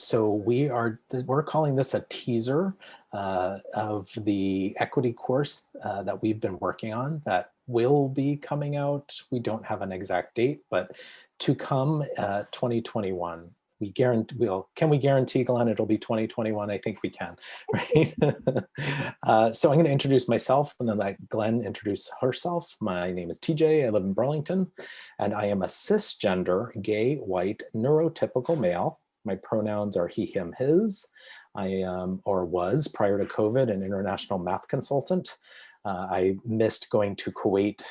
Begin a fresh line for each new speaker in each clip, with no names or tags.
So we're calling this a teaser of the equity course that we've been working on that will be coming out. We don't have an exact date, but to come 2021. Can we guarantee, Glenn, it'll be 2021? I think we can, right? So I'm going to introduce myself and then let Glenn introduce herself. My name is TJ, I live in Burlington, and I am a cisgender, gay, white, neurotypical male. My pronouns are he, him, his. I am, or was prior to COVID, an international math consultant. I missed going to Kuwait,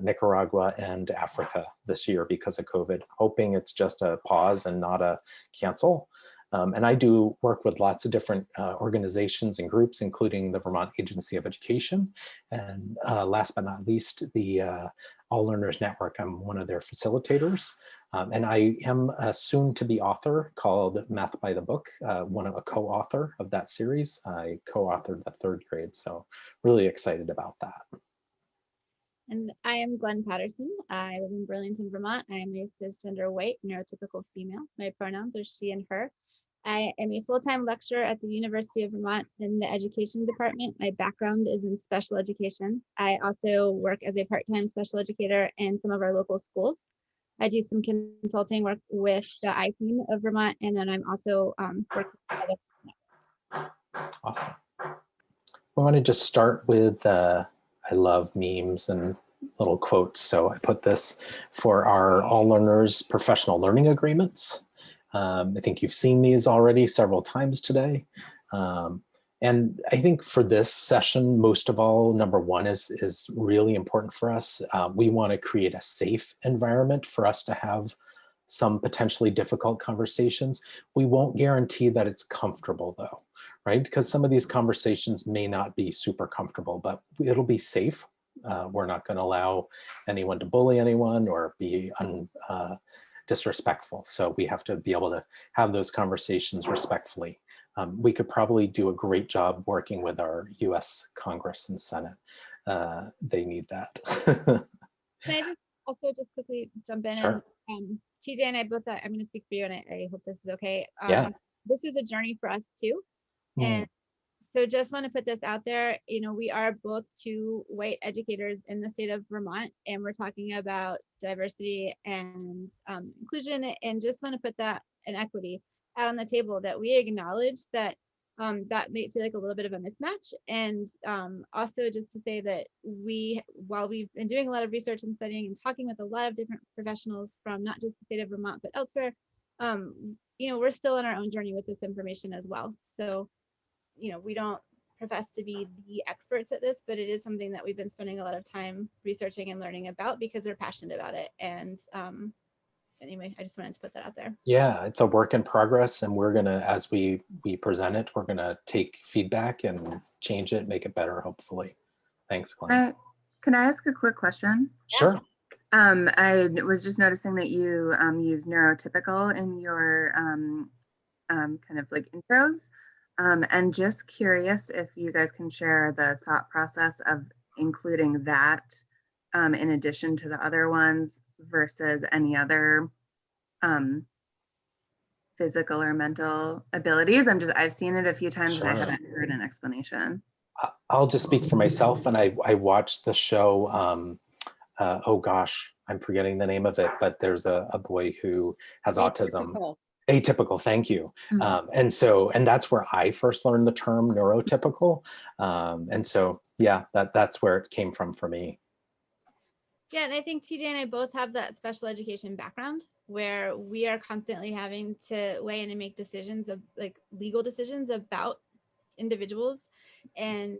Nicaragua, and Africa this year because of COVID, hoping it's just a pause and not a cancel. And I do work with lots of different organizations and groups, including the Vermont Agency of Education. And last but not least, the All Learners Network. I'm one of their facilitators. And I am a soon-to-be author called Math by the Book, a co-author of that series. I co-authored the 3rd grade, so really excited about that.
And I am Glenn Patterson. I live in Burlington, Vermont. I am a cisgender white neurotypical female. My pronouns are she and her. I am a full-time lecturer at the University of Vermont in the education department. My background is in special education. I also work as a part-time special educator in some of our local schools. I do some consulting work with the I-Team of Vermont, and then I'm also working with other.
Awesome. I want to just start with, I love memes and little quotes. So I put this for our All Learners professional learning agreements. I think you've seen these already several times today. And I think for this session, most of all, number one is really important for us. We want to create a safe environment for us to have some potentially difficult conversations. We won't guarantee that it's comfortable though, right? Because some of these conversations may not be super comfortable, but it'll be safe. We're not going to allow anyone to bully anyone or be disrespectful. So we have to be able to have those conversations respectfully. We could probably do a great job working with our US Congress and Senate. They need that.
Can I just quickly jump in?
Sure.
And TJ and I both, I'm going to speak for you, and I hope this is okay.
Yeah.
This is a journey for us too. And so just want to put this out there. You know, we are both 2 white educators in the state of Vermont, and we're talking about diversity and inclusion, and just want to put that and equity out on the table, that we acknowledge that that may feel like a little bit of a mismatch. And also just to say that while we've been doing a lot of research and studying and talking with a lot of different professionals from not just the state of Vermont, but elsewhere, you know, we're still on our own journey with this information as well. So, you know, we don't profess to be the experts at this, but it is something that we've been spending a lot of time researching and learning about because we're passionate about it. And anyway, I just wanted to put that out there.
Yeah, it's a work in progress, and we're gonna, as we present it, we're gonna take feedback and change it, make it better, hopefully. Thanks, Glenn.
Can I ask a quick question?
Sure.
I was just noticing that you use neurotypical in your kind of like intros, and just curious if you guys can share the thought process of including that in addition to the other ones versus any other physical or mental abilities. I've seen it a few times. Sure. And I haven't heard an explanation.
I'll just speak for myself, and I watched the show, oh gosh, I'm forgetting the name of it, but there's a boy who has autism. Atypical, thank you. Mm-hmm. And that's where I first learned the term neurotypical. And so, yeah, that's where it came from for me.
Yeah, and I think TJ and I both have that special education background where we are constantly having to weigh in and make decisions of like legal decisions about individuals, and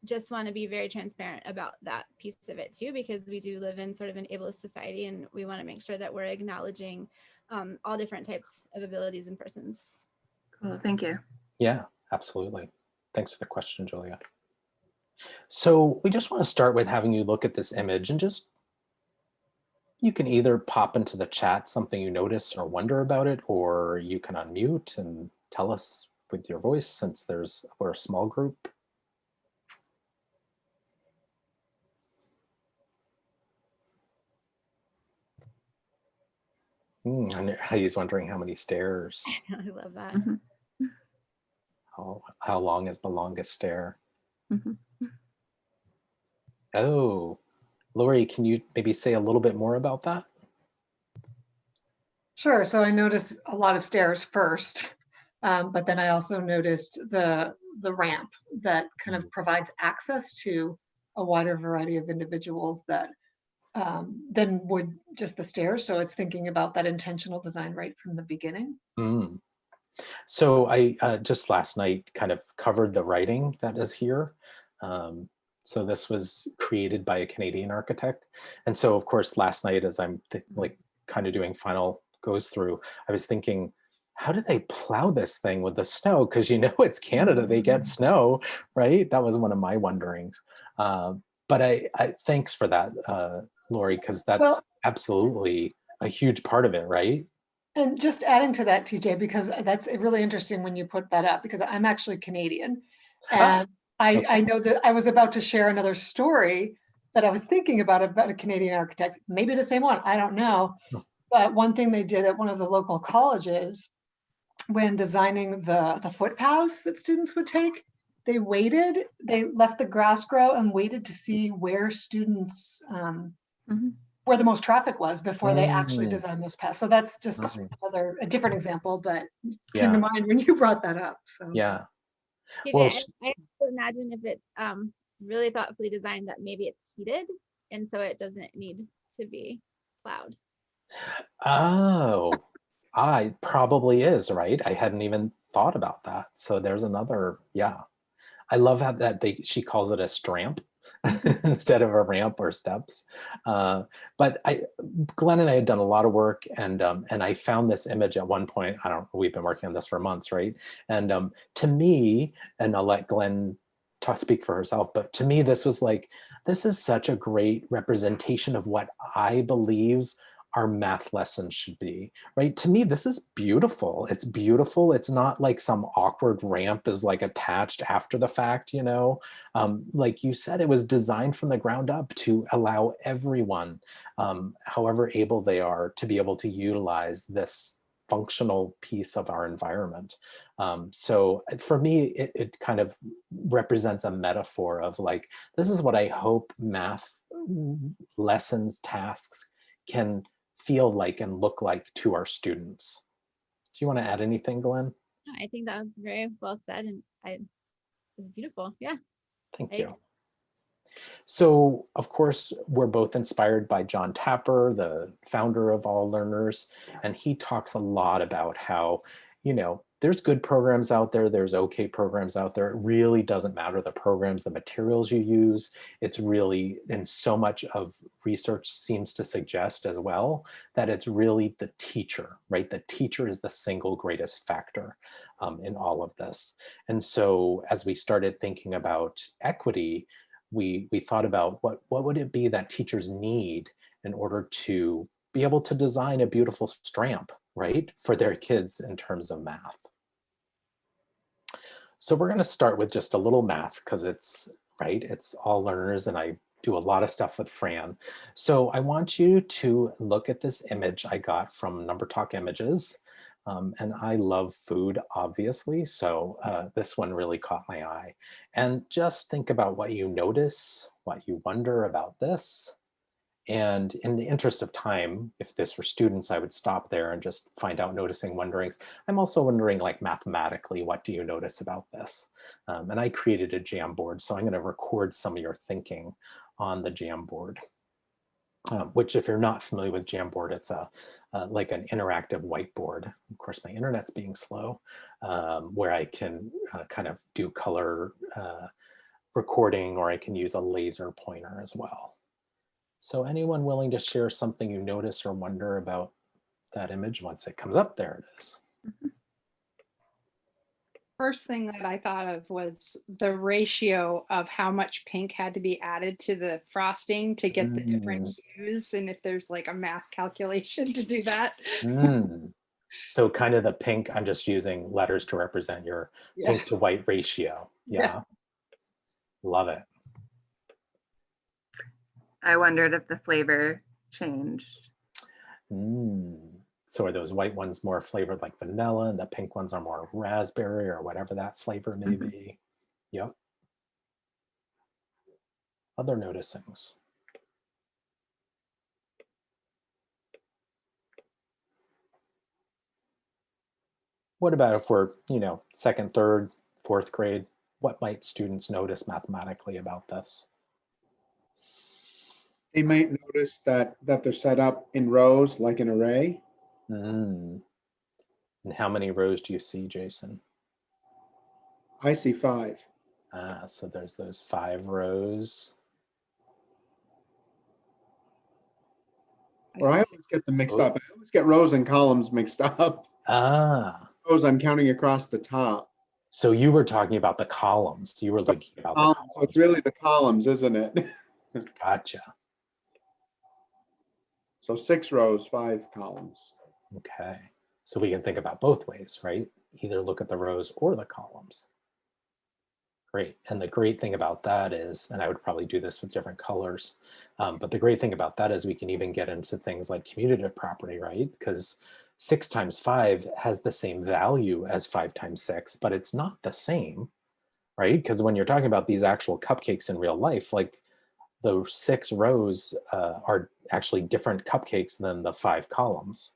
just want to be very transparent about that piece of it too, because we do live in sort of an ableist society, and we want to make sure that we're acknowledging all different types of abilities and persons.
Cool, thank you.
Yeah, absolutely. Thanks for the question, Julia. So we just want to start with having you look at this image, and just, you can either pop into the chat something you notice or wonder about it, or you can unmute and tell us with your voice, since we're a small group. And he's wondering how many stairs.
I love that.
Mhm.
How long is the longest stair?
Mhm.
Oh, Lori, can you maybe say a little bit more about that?
Sure. So I noticed a lot of stairs first, but then I also noticed the ramp that kind of provides access to a wider variety of individuals that than would just the stairs. So it's thinking about that intentional design right from the beginning.
Mm. So I just last night kind of covered the writing that is here. So this was created by a Canadian architect. And so of course, last night as I'm like kind of doing final goes through, I was thinking, how did they plow this thing with the snow? Because you know it's Canada, they get snow, right? That was one of my wonderings. But I thanks for that, Lori, because that's
Well,
absolutely a huge part of it, right?
and just adding to that, TJ, because that's really interesting when you put that up, because I'm actually Canadian.
Ah,
And
okay.
I know that I was about to share another story that I was thinking about a Canadian architect, maybe the same one, I don't know. But one thing they did at one of the local colleges when designing the footpaths that students would take, they waited, they left the grass grow and waited to see where students,
Mhm.
where the most traffic was before they actually
Mm,
designed those paths. So that's just
nice.
a different example, but came to
Yeah,
mind when you brought that up. So
yeah.
TJ,
Well,
I also imagine if it's really thoughtfully designed that maybe it's heated and so it doesn't need to be plowed.
oh, I probably is, right? I hadn't even thought about that. So there's another, yeah. I love how that she calls it a stramp instead of a ramp or steps. But Glenn and I had done a lot of work, and I found this image at one point. I don't know, we've been working on this for months, right? And to me, and I'll let Glenn speak for herself, but to me, this was like, this is such a great representation of what I believe our math lessons should be, right? To me, this is beautiful. It's beautiful. It's not like some awkward ramp is like attached after the fact, you know? Like you said, it was designed from the ground up to allow everyone, however able they are, to be able to utilize this functional piece of our environment. So for me, it kind of represents a metaphor of like, this is what I hope math lessons, tasks can feel like and look like to our students. Do you want to add anything, Glenn?
No, I think that was very well said and it's beautiful. Yeah.
Thank
I,
you. So, of course, we're both inspired by John Tapper, the founder of All Learners, and he talks a lot about how, you know, there's good programs out there, there's okay programs out there. It really doesn't matter the programs, the materials you use. It's really, and so much of research seems to suggest as well, that it's really the teacher, right? The teacher is the single greatest factor in all of this. And so as we started thinking about equity, we thought about what would it be that teachers need in order to be able to design a beautiful stramp, right, for their kids in terms of math. So we're going to start with just a little math because it's right, it's All Learners, and I do a lot of stuff with Fran. So I want you to look at this image I got from Number Talk Images. And I love food, obviously, so this one really caught my eye. And just think about what you notice, what you wonder about this. And in the interest of time, if this were students, I would stop there and just find out noticing wonderings. I'm also wondering, like, mathematically, what do you notice about this? And I created a Jamboard, so I'm going to record some of your thinking on the Jamboard. Which, if you're not familiar with Jamboard, it's like an interactive whiteboard. Of course, my internet's being slow, where I can kind of do color recording, or I can use a laser pointer as well. So anyone willing to share something you notice or wonder about that image once it comes up? There it is.
First thing that I thought of was the ratio of how much pink had to be added to the frosting to get the different hues, and if there's like a math calculation to do that.
So kind of the pink, I'm just using letters to represent your pink to white ratio. Yeah. Love it.
I wondered if the flavor changed.
So are those white ones more flavored like vanilla and the pink ones are more raspberry or whatever that flavor may be? Yep. Other noticings. What about if we're, second, third, fourth grade? What might students notice mathematically about this?
They might notice that they're set up in rows like an array.
And how many rows do you see, Jason?
I see 5.
So there's those 5 rows.
Or I always get them mixed up. I always get rows and columns mixed up. Rows I'm counting across the top.
So you were talking about the columns. You were looking about the columns.
So it's really the columns, isn't it?
Gotcha.
So 6 rows, 5 columns.
Okay. So we can think about both ways, right? Either look at the rows or the columns. Great. And the great thing about that is, and I would probably do this with different colors, but the great thing about that is we can even get into things like commutative property, right? Because 6 times 5 has the same value as 5 times 6, but it's not the same, right? Because when you're talking about these actual cupcakes in real life, like the 6 rows are actually different cupcakes than the 5 columns.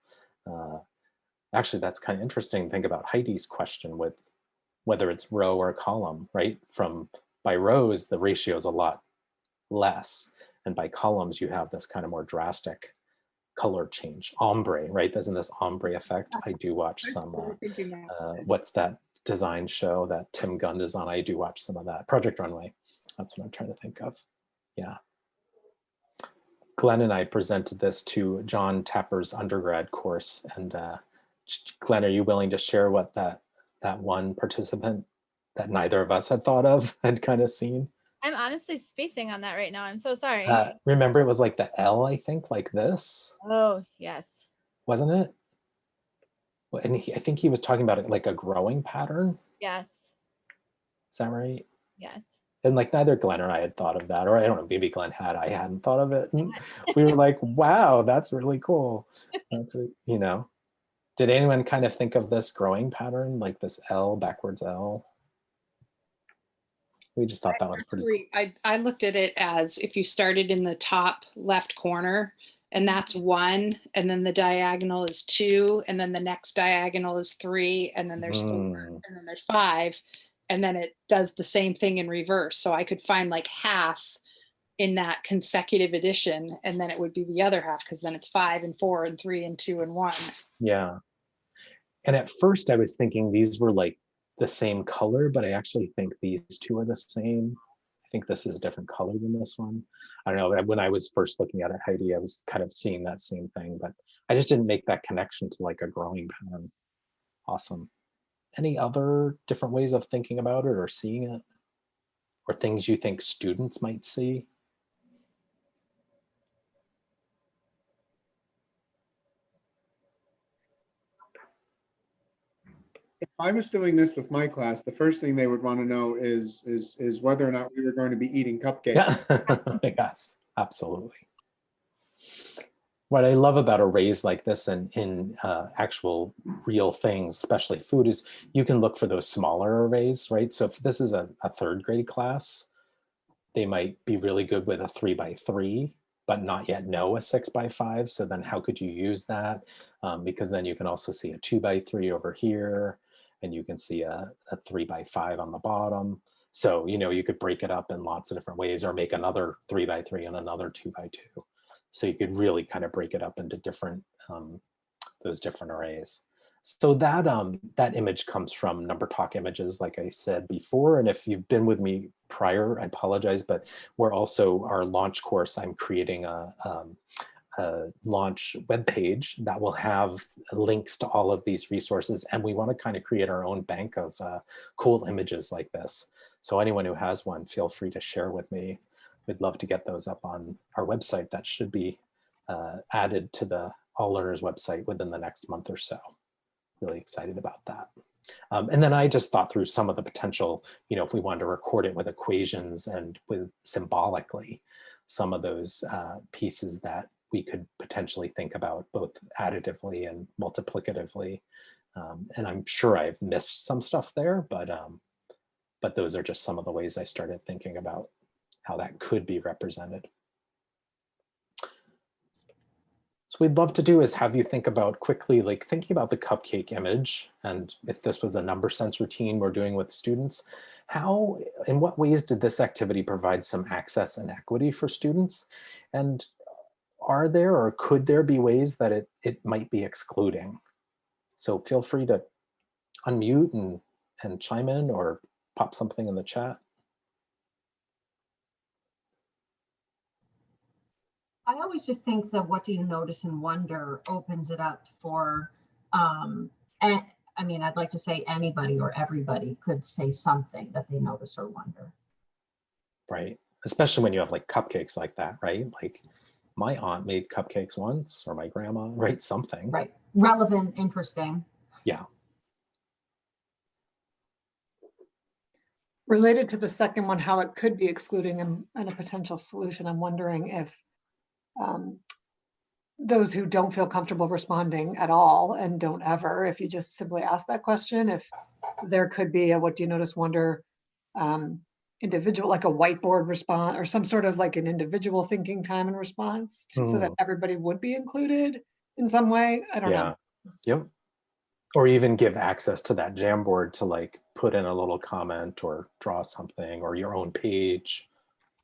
Actually, that's kind of interesting to think about Heidi's question with whether it's row or column, right? By rows, the ratio is a lot less. And by columns, you have this kind of more drastic color change. Ombre, right? Doesn't this ombre effect? I do watch some, what's that design show that Tim Gunn is on? I do watch some of that. Project Runway. That's what I'm trying to think of. Yeah. Glenn and I presented this to John Tapper's undergrad course. And Glenn, are you willing to share what that one participant that neither of us had thought of had kind of seen?
I'm honestly spacing on that right now. I'm so sorry.
Remember, it was like the L, I think, like this.
Oh, yes.
Wasn't it? And I think he was talking about it like a growing pattern.
Yes.
Is that right?
Yes.
And like neither Glenn or I had thought of that, or I don't know, maybe Glenn had, I hadn't thought of it. And we were like, wow, that's really cool. That's a, Did anyone kind of think of this growing pattern, like this L, backwards L? We just thought that was pretty cool.
I looked at it as if you started in the top left corner, and that's 1, and then the diagonal is 2, and then the next diagonal is 3, and then there's 4, and then there's 5, and then it does the same thing in reverse. So I could find like half in that consecutive addition, and then it would be the other half, because then it's 5 and 4 and 3 and 2 and 1.
Yeah. And at first I was thinking these were like the same color, but I actually think these two are the same. I think this is a different color than this one. I don't know, when I was first looking at it, Heidi, I was kind of seeing that same thing, but I just didn't make that connection to like a growing pattern. Awesome. Any other different ways of thinking about it or seeing it? Or things you think students might see?
If I was doing this with my class, the first thing they would want to know is whether or not we were going to be eating cupcakes.
Yes, absolutely. What I love about arrays like this and in actual real things, especially food, is you can look for those smaller arrays, right? So if this is a 3rd grade class, they might be really good with a 3x3, but not yet know a 6x5. So then how could you use that? Because then you can also see a 2x3 over here, and you can see a 3x5 on the bottom. So, you could break it up in lots of different ways or make another 3x3 and another 2x2. So you could really kind of break it up into different, those different arrays. So that image comes from Number Talk Images, like I said before. And if you've been with me prior, I apologize, but we're also, our launch course, I'm creating a launch webpage that will have links to all of these resources. And we want to kind of create our own bank of cool images like this. So anyone who has one, feel free to share with me. We'd love to get those up on our website. That should be added to the All Learners website within the next month or so. Really excited about that. And then I just thought through some of the potential, if we wanted to record it with equations and with symbolically, some of those pieces that we could potentially think about both additively and multiplicatively. And I'm sure I've missed some stuff there, but those are just some of the ways I started thinking about how that could be represented. So we'd love to do is have you think about quickly, like thinking about the cupcake image, and if this was a number sense routine we're doing with students, how, in what ways did this activity provide some access and equity for students? And are there or could there be ways that it might be excluding? So feel free to unmute and chime in or pop something in the chat.
I always just think that what do you notice and wonder opens it up for, and I mean, I'd like to say anybody or everybody could say something that they notice or wonder.
Right, especially when you have like cupcakes like that, right? Like my aunt made cupcakes once, or my grandma, right? Something.
Right, relevant, interesting.
Yeah.
Related to the second one, how it could be excluding and a potential solution, I'm wondering if those who don't feel comfortable responding at all and don't ever, if you just simply ask that question, if there could be a what do you notice, wonder, individual, like a whiteboard response or some sort of like an individual thinking time and response so that everybody would be included in some way. I don't know.
Yep. Or even give access to that Jamboard to like put in a little comment or draw something or your own page.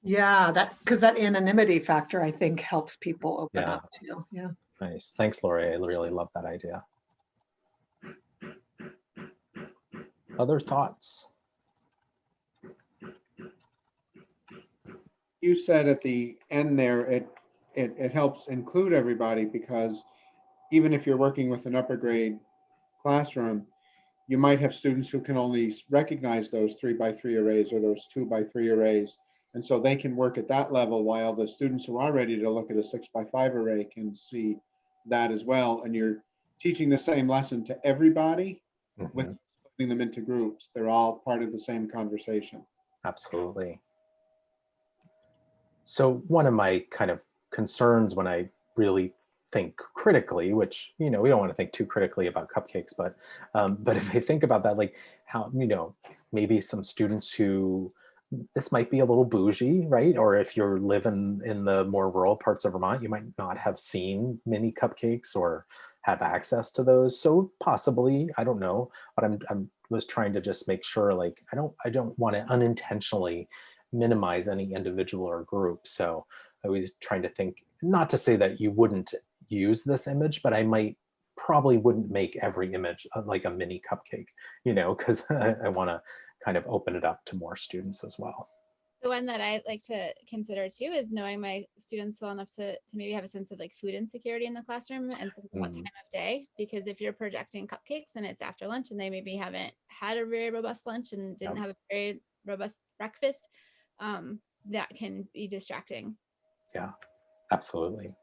Yeah, because that anonymity factor, I think, helps people open up too. Yeah.
Nice. Thanks, Lori. I really love that idea. Other thoughts?
You said at the end there, it helps include everybody, because even if you're working with an upper grade classroom, you might have students who can only recognize those 3x3 arrays or those 2x3 arrays. And so they can work at that level, while the students who are ready to look at a 6x5 array can see that as well. And you're teaching the same lesson to everybody with splitting them into groups. They're all part of the same conversation.
Absolutely. So one of my kind of concerns when I really think critically, which, you know, we don't want to think too critically about cupcakes, but if I think about that, like how, you know, maybe some students who, this might be a little bougie, right? Or if you're living in the more rural parts of Vermont, you might not have seen mini cupcakes or have access to those. So possibly, I don't know, but I'm was trying to just make sure, like, I don't want to unintentionally minimize any individual or group. So I was trying to think, not to say that you wouldn't use this image, but I probably wouldn't make every image like a mini cupcake, you know, because I want to kind of open it up to more students as well.
The one that I like to consider too is knowing my students well enough to maybe have a sense of like food insecurity in the classroom and what time of day, because if you're projecting cupcakes and it's after lunch and they maybe haven't had a very robust lunch and didn't have a very robust breakfast, that can be distracting.
Yeah, absolutely.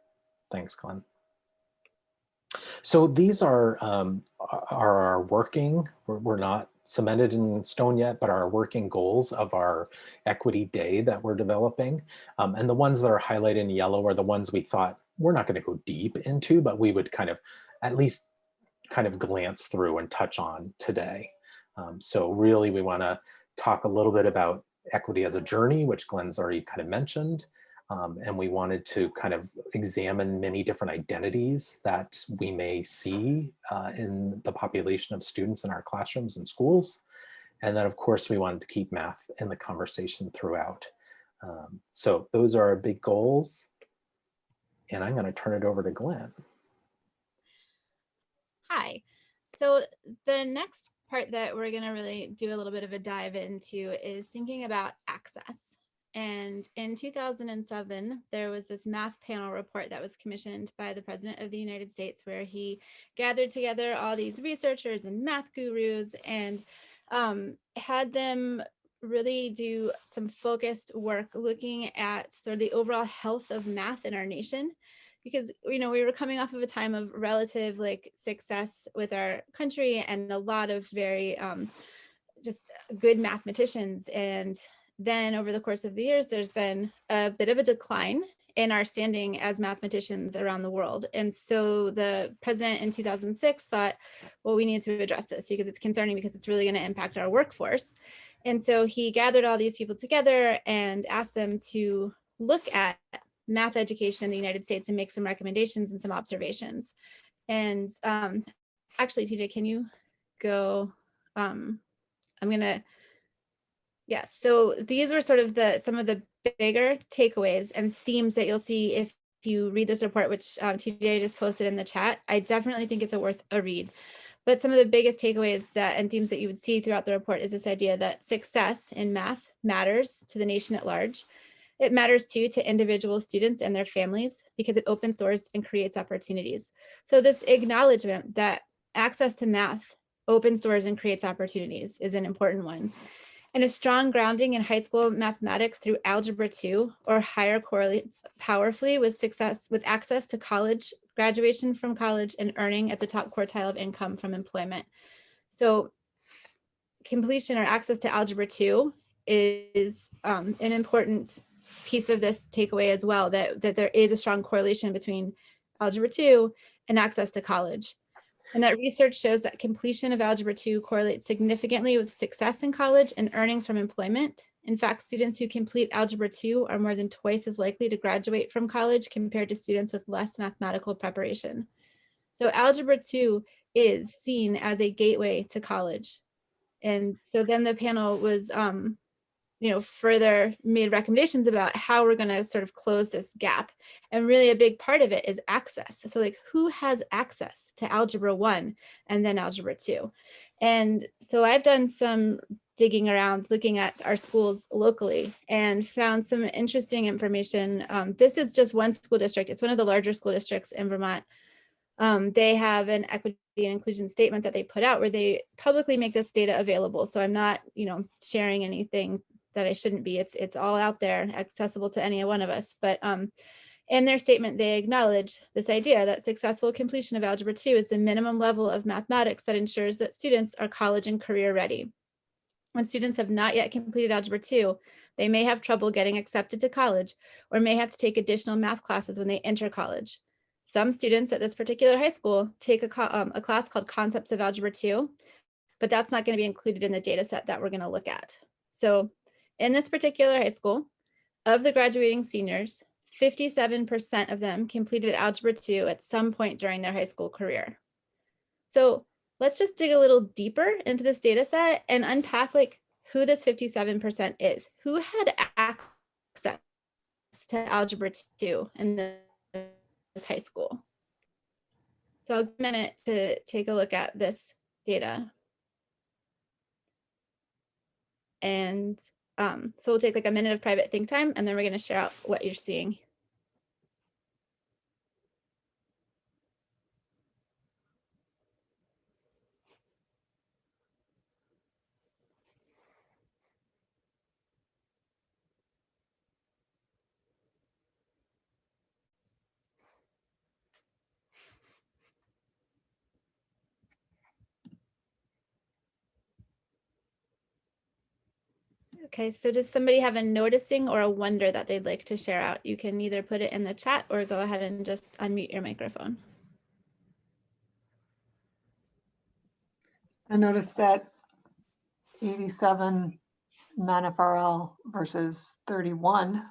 Thanks, Glenn. So these are our working, we're not cemented in stone yet, but our working goals of our equity day that we're developing. And the ones that are highlighted in yellow are the ones we thought we're not going to go deep into, but we would kind of at least kind of glance through and touch on today. So really we want to talk a little bit about equity as a journey, which Glenn's already kind of mentioned. And we wanted to kind of examine many different identities that we may see in the population of students in our classrooms and schools. And then of course, we wanted to keep math in the conversation throughout. So those are our big goals. And I'm going to turn it over to Glenn.
Hi. So the next part that we're going to really do a little bit of a dive into is thinking about access. And in 2007, there was this math panel report that was commissioned by the President of the United States, where he gathered together all these researchers and math gurus and had them really do some focused work looking at sort of the overall health of math in our nation. Because, you know, we were coming off of a time of relative like success with our country and a lot of very just good mathematicians. And then over the course of the years, there's been a bit of a decline in our standing as mathematicians around the world. And so the president in 2006 thought, well, we need to address this because it's concerning, because it's really going to impact our workforce. And so he gathered all these people together and asked them to look at math education in the United States and make some recommendations and some observations. And actually, TJ, can you go? I'm gonna, yeah. So these were sort of some of the bigger takeaways and themes that you'll see if you read this report, which TJ just posted in the chat. I definitely think it's worth a read. But some of the biggest takeaways and themes that you would see throughout the report is this idea that success in math matters to the nation at large. It matters too to individual students and their families because it opens doors and creates opportunities. So this acknowledgement that access to math opens doors and creates opportunities is an important one. And a strong grounding in high school mathematics through Algebra 2 or higher correlates powerfully with access to college, graduation from college, and earning at the top quartile of income from employment. So completion or access to Algebra 2 is an important piece of this takeaway as well, that there is a strong correlation between Algebra 2 and access to college. And that research shows that completion of Algebra 2 correlates significantly with success in college and earnings from employment. In fact, students who complete Algebra 2 are more than twice as likely to graduate from college compared to students with less mathematical preparation. So Algebra 2 is seen as a gateway to college. And so then the panel was further made recommendations about how we're going to sort of close this gap. And really a big part of it is access. So like, who has access to Algebra 1 and then Algebra 2? And so I've done some digging around, looking at our schools locally, and found some interesting information. This is just one school district. It's one of the larger school districts in Vermont. They have an equity and inclusion statement that they put out where they publicly make this data available. So I'm not, sharing anything that I shouldn't be. It's all out there, accessible to any one of us. But in their statement, they acknowledge this idea that successful completion of Algebra 2 is the minimum level of mathematics that ensures that students are college and career ready. When students have not yet completed Algebra 2, they may have trouble getting accepted to college or may have to take additional math classes when they enter college. Some students at this particular high school take a class called Concepts of Algebra 2, but that's not going to be included in the data set that we're going to look at. So in this particular high school, of the graduating seniors, 57% of them completed Algebra 2 at some point during their high school career. So let's just dig a little deeper into this data set and unpack like who this 57% is. Who had access to Algebra 2 in this high school? So I'll give a minute to take a look at this data. And so we'll take like a minute of private think time, and then we're going to share out what you're seeing. Okay, so does somebody have a noticing or a wonder that they'd like to share out? You can either put it in the chat or go ahead and just unmute your microphone.
I noticed that 87 non-FRL versus 31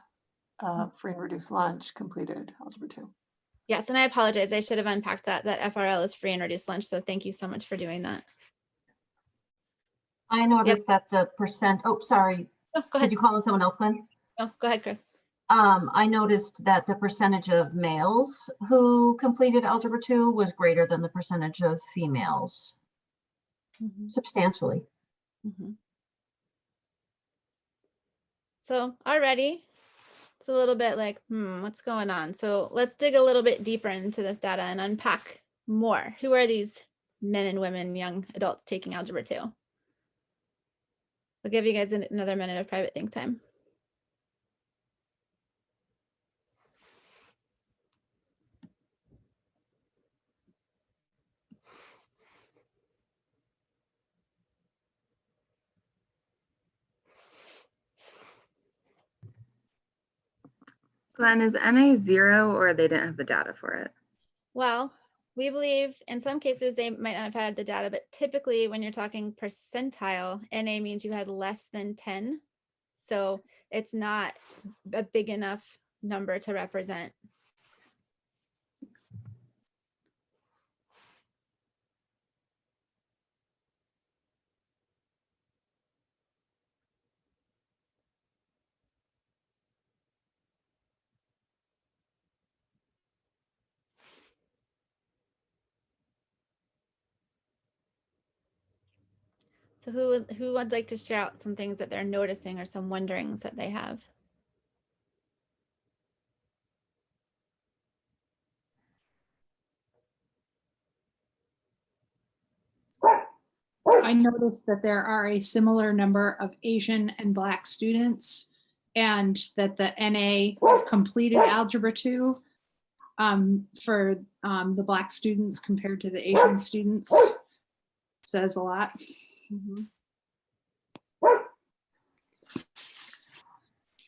free and reduced lunch completed Algebra 2.
Yes, and I apologize. I should have unpacked that. That FRL is free and reduced lunch. So thank you so much for doing that.
I noticed that the percent, oh, sorry.
Oh, go ahead.
Did you call on someone else, Glenn?
Oh, go ahead, Chris.
I noticed that the percentage of males who completed Algebra 2 was greater than the percentage of females, substantially.
So already it's a little bit like, what's going on? So let's dig a little bit deeper into this data and unpack more. Who are these men and women, young adults taking Algebra 2? I'll give you guys another minute of private think time.
Glenn, is NA 0 or they didn't have the data for it?
Well, we believe in some cases they might not have had the data, but typically when you're talking percentile, NA means you had less than 10. So it's not a big enough number to represent. So who would like to share out some things that they're noticing or some wonderings that they have?
I noticed that there are a similar number of Asian and Black students, and that the NA have completed Algebra 2 for the Black students compared to the Asian students says a lot.
Mm-hmm.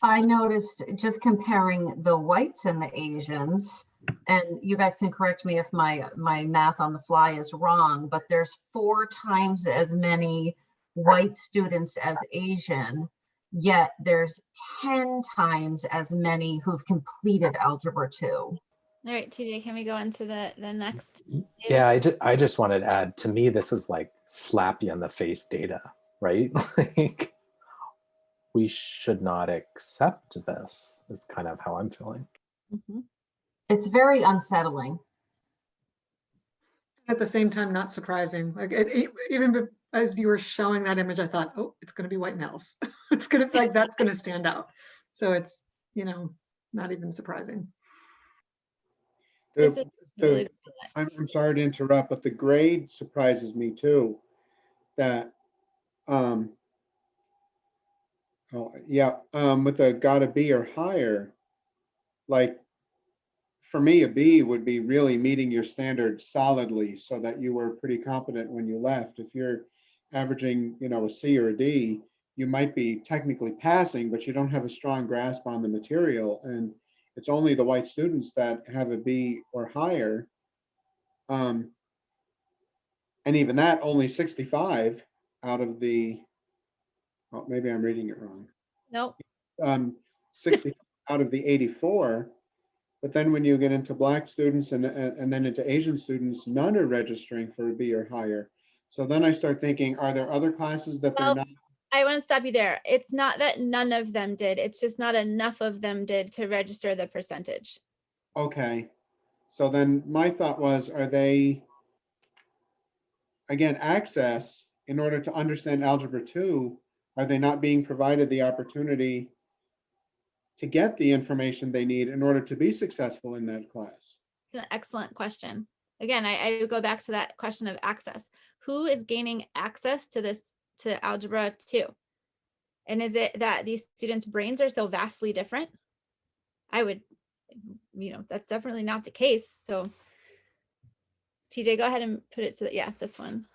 I noticed just comparing the whites and the Asians, and you guys can correct me if my math on the fly is wrong, but there's 4 times as many white students as Asian, yet there's 10 times as many who've completed Algebra 2.
All right, TJ, can we go into the next?
Yeah, I just wanted to add, to me, this is like slap you in the face data, right? Like, we should not accept this, is kind of how I'm feeling.
Mm-hmm.
It's very unsettling.
At the same time, not surprising. Like even as you were showing that image, I thought, oh, it's going to be white males. It's going to like that's going to stand out. So it's, you know, not even surprising.
This is really
I'm sorry to interrupt, but the grade surprises me too. That with the gotta be or higher, like for me, a B would be really meeting your standard solidly so that you were pretty competent when you left. If you're averaging, a C or a D, you might be technically passing, but you don't have a strong grasp on the material. And it's only the white students that have a B or higher. And even that, only 65 out of the, oh, maybe I'm reading it wrong.
Nope.
60 out of the 84. But then when you get into Black students and then into Asian students, none are registering for a B or higher. So then I start thinking, are there other classes that they're not?
I want to stop you there. It's not that none of them did. It's just not enough of them did to register the percentage.
Okay. So then my thought was, are they, again, access in order to understand Algebra 2, are they not being provided the opportunity to get the information they need in order to be successful in that class?
It's an excellent question. Again, I would go back to that question of access. Who is gaining access to this, to Algebra 2? And is it that these students' brains are so vastly different? I would, that's definitely not the case. So TJ, go ahead and put it to this one.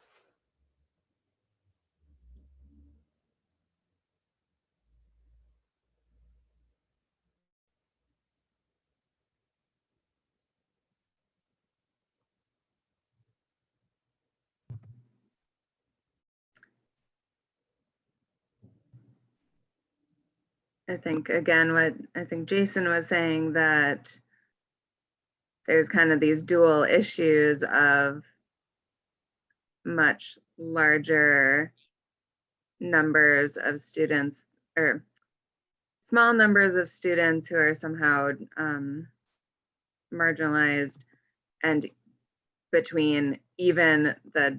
I think, again, what I think Jason was saying, that there's kind of these dual issues of much larger numbers of students, or small numbers of students who are somehow marginalized, and between even the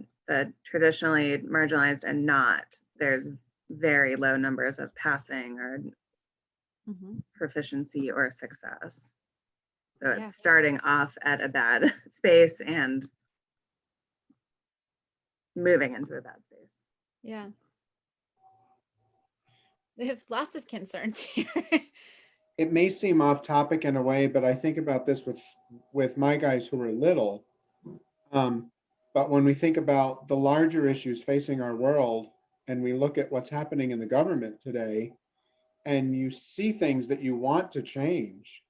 traditionally marginalized and not, there's very low numbers of passing or proficiency or success. So it's starting off at a bad space and moving into a bad space.
Yeah. They have lots of concerns here.
It may seem off topic in a way, but I think about this with my guys who are little. But when we think about the larger issues facing our world, and we look at what's happening in the government today, and you see things that you want to change,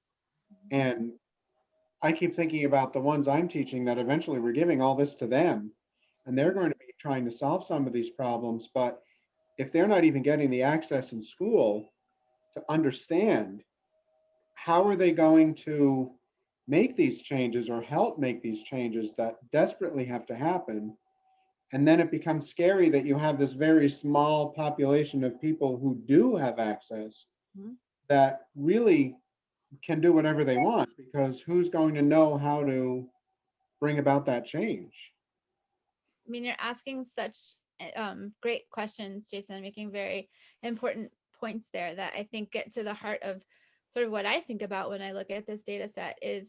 And I keep thinking about the ones I'm teaching that eventually we're giving all this to them, and they're going to be trying to solve some of these problems. But if they're not even getting the access in school to understand, how are they going to make these changes or help make these changes that desperately have to happen? And then it becomes scary that you have this very small population of people who do have access that really can do whatever they want, because who's going to know how to bring about that change?
I mean, you're asking such great questions, Jason, making very important points there that I think get to the heart of sort of what I think about when I look at this data set is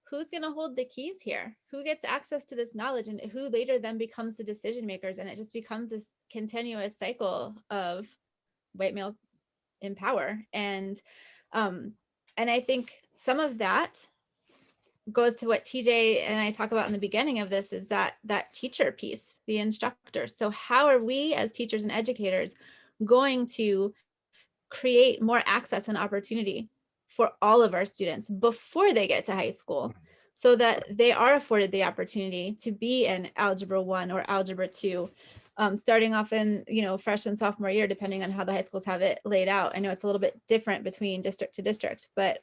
who's going to hold the keys here? Who gets access to this knowledge and who later then becomes the decision makers? And it just becomes this continuous cycle of white male in power. And I think some of that goes to what TJ and I talk about in the beginning of this, is that teacher piece, the instructor. So how are we as teachers and educators going to create more access and opportunity for all of our students before they get to high school, so that they are afforded the opportunity to be in Algebra 1 or Algebra 2, starting off in, freshman, sophomore year, depending on how the high schools have it laid out. I know it's a little bit different between district to district, but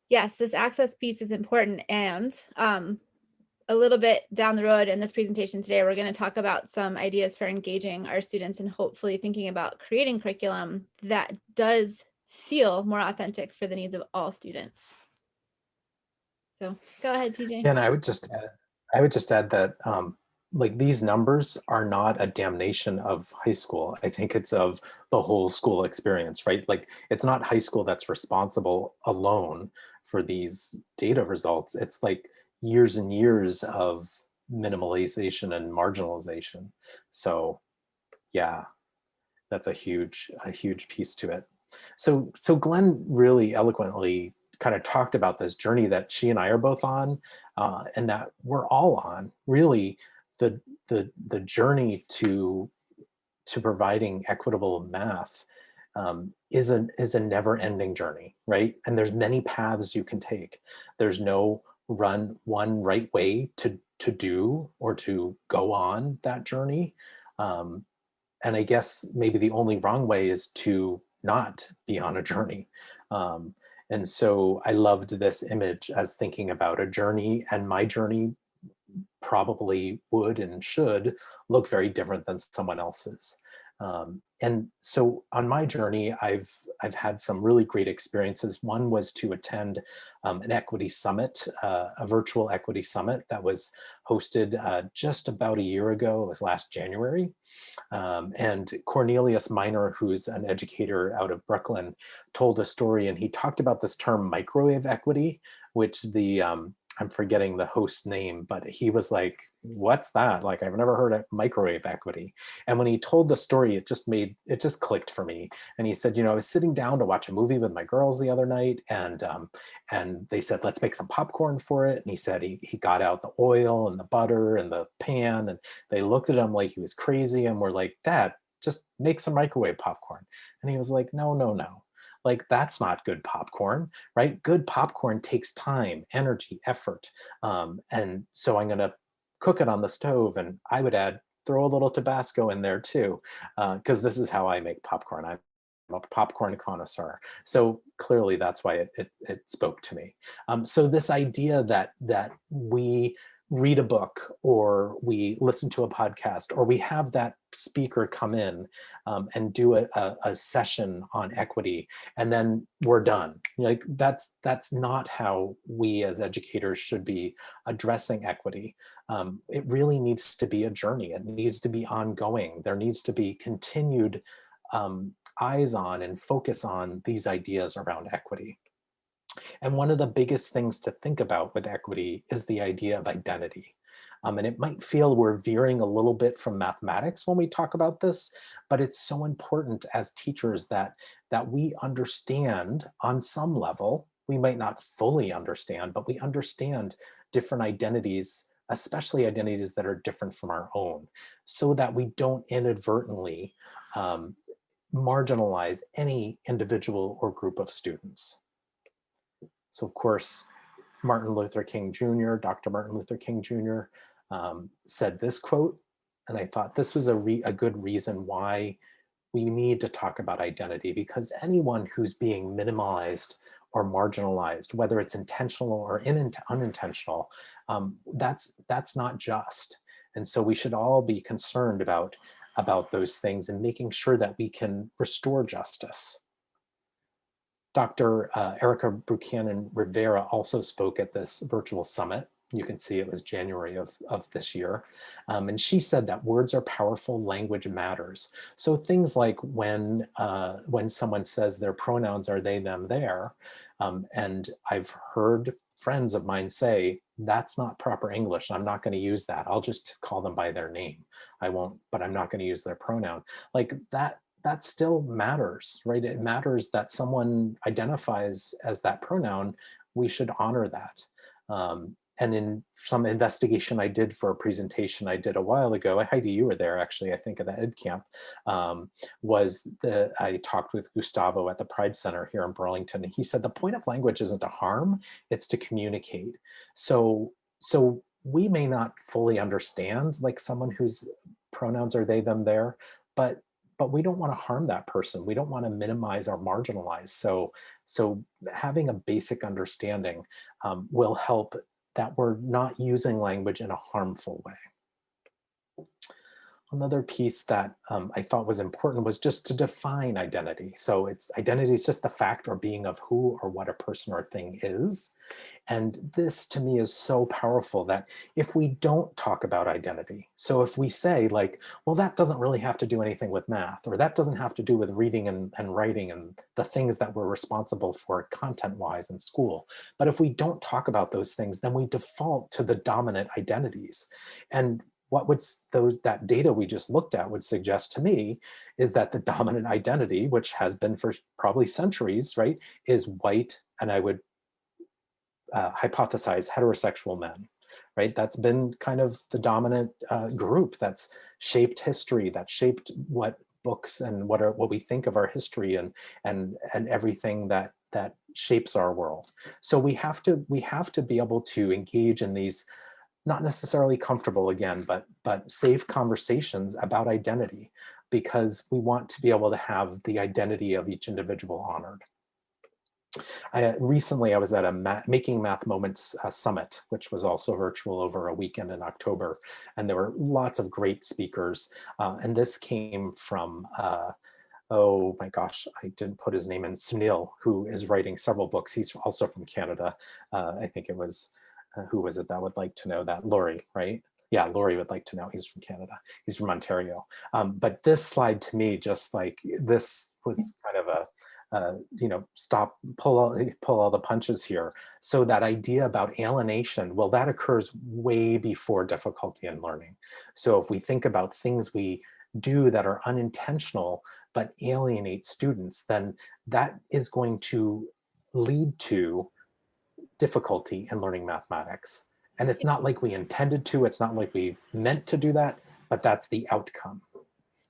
yes, this access piece is important. And a little bit down the road in this presentation today, we're going to talk about some ideas for engaging our students and hopefully thinking about creating curriculum that does feel more authentic for the needs of all students. So go ahead, TJ.
And I would just add that like these numbers are not a damnation of high school. I think it's of the whole school experience, right? Like it's not high school that's responsible alone for these data results. It's like years and years of minimalization and marginalization. So yeah, that's a huge piece to it. So Glenn really eloquently kind of talked about this journey that she and I are both on, and that we're all on. Really, the journey to providing equitable math is a never-ending journey, right? And there's many paths you can take. There's no one right way to do or to go on that journey. And I guess maybe the only wrong way is to not be on a journey. And so I loved this image as thinking about a journey, and my journey probably would and should look very different than someone else's. And so on my journey, I've had some really great experiences. One was to attend an equity summit, a virtual equity summit that was hosted just about a year ago. It was last January. And Cornelius Minor, who's an educator out of Brooklyn, told a story, and he talked about this term microwave equity, which I'm forgetting the host's name, but he was like, what's that? Like, I've never heard of microwave equity. And when he told the story, it just clicked for me. And he said, I was sitting down to watch a movie with my girls the other night, and they said, let's make some popcorn for it. And he said he got out the oil and the butter and the pan, and they looked at him like he was crazy and were like, Dad, just make some microwave popcorn. And he was like, no. Like, that's not good popcorn, right? Good popcorn takes time, energy, effort. And so I'm going to cook it on the stove, and I would throw a little Tabasco in there too, because this is how I make popcorn. I'm a popcorn connoisseur. So clearly that's why it spoke to me. So this idea that we read a book, or we listen to a podcast, or we have that speaker come in and do a session on equity, and then we're done. Like, that's not how we as educators should be addressing equity. It really needs to be a journey. It needs to be ongoing. There needs to be continued eyes on and focus on these ideas around equity. And one of the biggest things to think about with equity is the idea of identity. And it might feel we're veering a little bit from mathematics when we talk about this, but it's so important as teachers that we understand on some level. We might not fully understand, but we understand different identities, especially identities that are different from our own, so that we don't inadvertently marginalize any individual or group of students. So of course, Martin Luther King Jr., Dr. Martin Luther King Jr. Said this quote, and I thought this was a good reason why we need to talk about identity, because anyone who's being minimalized or marginalized, whether it's intentional or unintentional, that's not just. And so we should all be concerned about those things and making sure that we can restore justice. Dr. Erica Buchanan Rivera also spoke at this virtual summit. You can see it was January of this year. And she said that words are powerful, language matters. So things like when someone says their pronouns are they, them, their, and I've heard friends of mine say, that's not proper English. I'm not going to use that. I'll just call them by their name. I won't, but I'm not going to use their pronoun. Like that still matters, right? It matters that someone identifies as that pronoun. We should honor that. And in some investigation I did for a presentation I did a while ago, Heidi, you were there actually, I think at the Ed Camp, I talked with Gustavo at the Pride Center here in Burlington, and he said the point of language isn't to harm, it's to communicate. So we may not fully understand like someone whose pronouns are they, them, their, but we don't want to harm that person. We don't want to minimize or marginalize. So having a basic understanding will help that we're not using language in a harmful way. Another piece that I thought was important was just to define identity. So identity is just the fact or being of who or what a person or thing is. And this to me is so powerful that if we don't talk about identity, so if we say like, well, that doesn't really have to do anything with math, or that doesn't have to do with reading and writing and the things that we're responsible for content-wise in school. But if we don't talk about those things, then we default to the dominant identities. And what would that data we just looked at would suggest to me is that the dominant identity, which has been for probably centuries, right, is white, and I would hypothesize heterosexual men, right? That's been kind of the dominant group that's shaped history, that shaped what books and what we think of our history and everything that shapes our world. So we have to be able to engage in these not necessarily comfortable again, but safe conversations about identity, because we want to be able to have the identity of each individual honored. Recently, I was at a Making Math Moments summit, which was also virtual over a weekend in October, and there were lots of great speakers. And this came from, oh my gosh, I didn't put his name in, Sunil, who is writing several books. He's also from Canada. I think it was, who was it that would like to know that? Laurie, right? Yeah, Laurie would like to know. He's from Canada. He's from Ontario. But this slide to me, just like this was kind of a, pull all the punches here. So that idea about alienation, well, that occurs way before difficulty in learning. So if we think about things we do that are unintentional but alienate students, then that is going to lead to difficulty in learning mathematics. And it's not like we intended to, it's not like we meant to do that, but that's the outcome.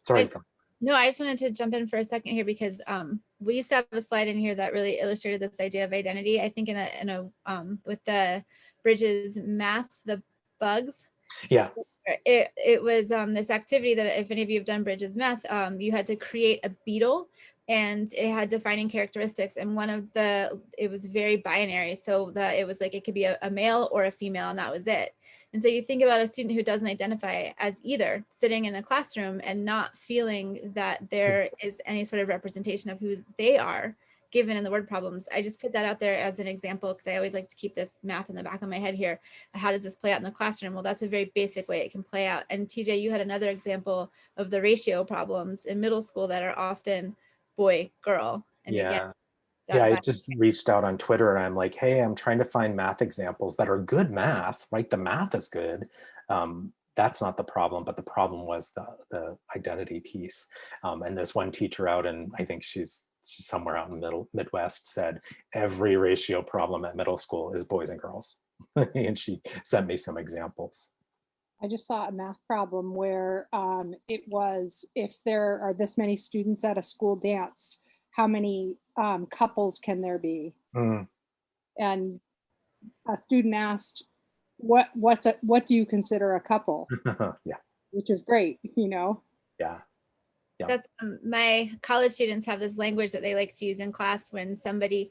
Sorry.
No, I just wanted to jump in for a second here because we used to have a slide in here that really illustrated this idea of identity. I think in a with the Bridges math, the bugs.
Yeah.
It was this activity that if any of you have done Bridges math, you had to create a beetle and it had defining characteristics. And it was very binary. So that it was like, it could be a male or a female and that was it. And so you think about a student who doesn't identify as either, sitting in a classroom and not feeling that there is any sort of representation of who they are given in the word problems. I just put that out there as an example because I always like to keep this math in the back of my head here. How does this play out in the classroom? Well, that's a very basic way it can play out. And TJ, you had another example of the ratio problems in middle school that are often boy, girl. And
yeah.
Again,
I just reached out on Twitter and I'm like, hey, I'm trying to find math examples that are good math, right? The math is good. That's not the problem, but the problem was the identity piece. And this one teacher out, and I think she's somewhere out in the Midwest, said every ratio problem at middle school is boys and girls. And she sent me some examples.
I just saw a math problem where it was, if there are this many students at a school dance, how many couples can there be? and a student asked, what do you consider a couple?
Yeah.
Which is great, you know?
Yeah. Yeah.
That's my college students have this language that they like to use in class when somebody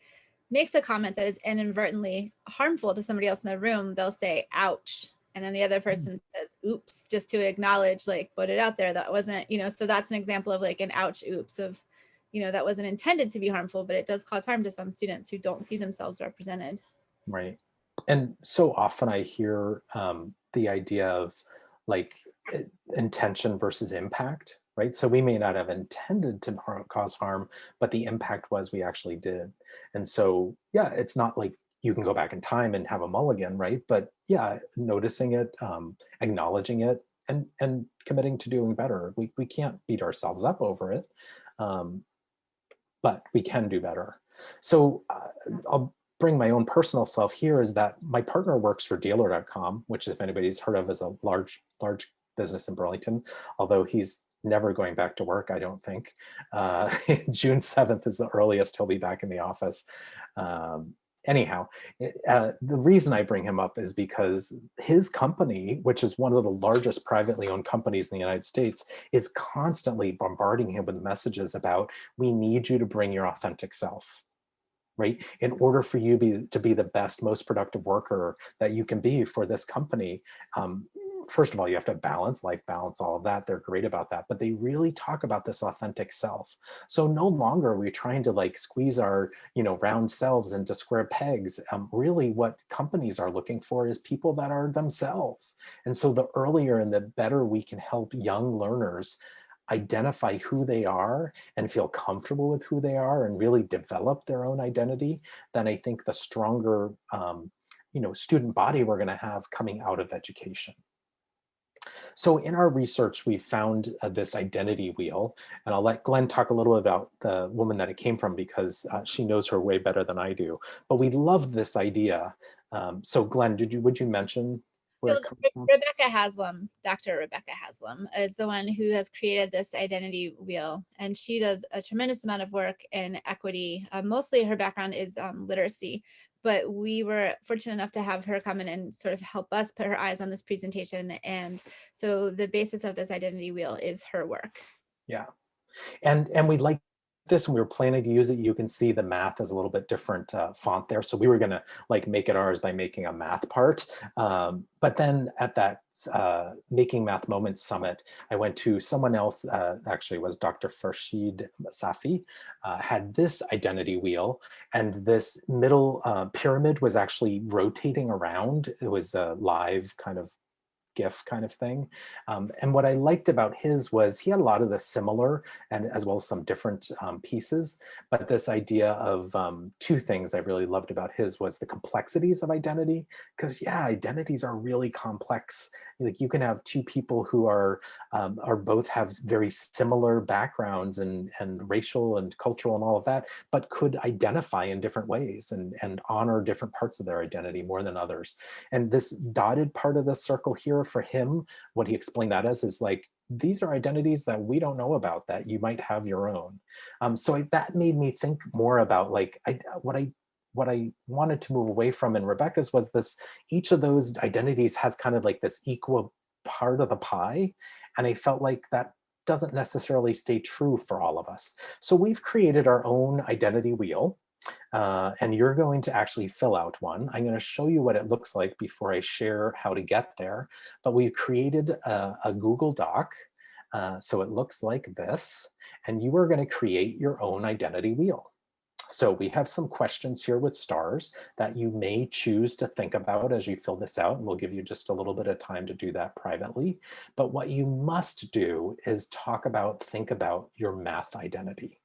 makes a comment that is inadvertently harmful to somebody else in the room. They'll say, ouch. And then the other person says, oops, just to acknowledge, like, put it out there. That wasn't, you know, so that's an example of like an ouch, oops of, you know, that wasn't intended to be harmful, but it does cause harm to some students who don't see themselves represented.
Right. And so often I hear the idea of like intention versus impact, right? So we may not have intended to cause harm, but the impact was we actually did. And so, yeah, it's not like you can go back in time and have a mulligan, right? But yeah, noticing it, acknowledging it, and committing to doing better. We can't beat ourselves up over it, but we can do better. So I'll bring my own personal self here is that my partner works for dealer.com, which if anybody's heard of is a large business in Burlington, although he's never going back to work, I don't think. June 7th is the earliest he'll be back in the office. Anyhow, the reason I bring him up is because his company, which is one of the largest privately owned companies in the United States, is constantly bombarding him with messages about, we need you to bring your authentic self, right? In order for you to be the best, most productive worker that you can be for this company. First of all, you have to balance, life balance, all of that. They're great about that, but they really talk about this authentic self. So no longer are we trying to like squeeze our, you know, round selves into square pegs. Really what companies are looking for is people that are themselves. And so the earlier and the better we can help young learners identify who they are and feel comfortable with who they are and really develop their own identity, then I think the stronger, you know, student body we're going to have coming out of education. So in our research, we found this identity wheel, and I'll let Glenn talk a little about the woman that it came from because she knows her way better than I do. But we loved this idea. So Glenn, would you mention where it comes from?
Rebecca Haslam, Dr. Rebecca Haslam, is the one who has created this identity wheel, and she does a tremendous amount of work in equity. Mostly her background is literacy, but we were fortunate enough to have her come in and sort of help us put her eyes on this presentation. And so the basis of this identity wheel is her work.
Yeah, and we like this, and we were planning to use it. You can see the math is a little bit different font there. So we were gonna like make it ours by making a math part. But then at that Making Math Moments Summit, I went to someone else, actually was Dr. Farshid Safi, had this identity wheel, and this middle pyramid was actually rotating around. It was a live kind of GIF kind of thing. And what I liked about his was he had a lot of the similar and as well as some different pieces, but this idea of two things I really loved about his was the complexities of identity, because yeah, identities are really complex. Like you can have two people who are both have very similar backgrounds and racial and cultural and all of that, but could identify in different ways and honor different parts of their identity more than others. And this dotted part of the circle here for him, what he explained that as is like, these are identities that we don't know about that you might have your own. So that made me think more about like what I wanted to move away from in Rebecca's was this, each of those identities has kind of like this equal part of the pie. And I felt like that doesn't necessarily stay true for all of us. So we've created our own identity wheel. And you're going to actually fill out one. I'm going to show you what it looks like before I share how to get there. But we've created a Google Doc. So it looks like this. And you are going to create your own identity wheel. So we have some questions here with stars that you may choose to think about as you fill this out. And we'll give you just a little bit of time to do that privately. But what you must do is think about your math identity.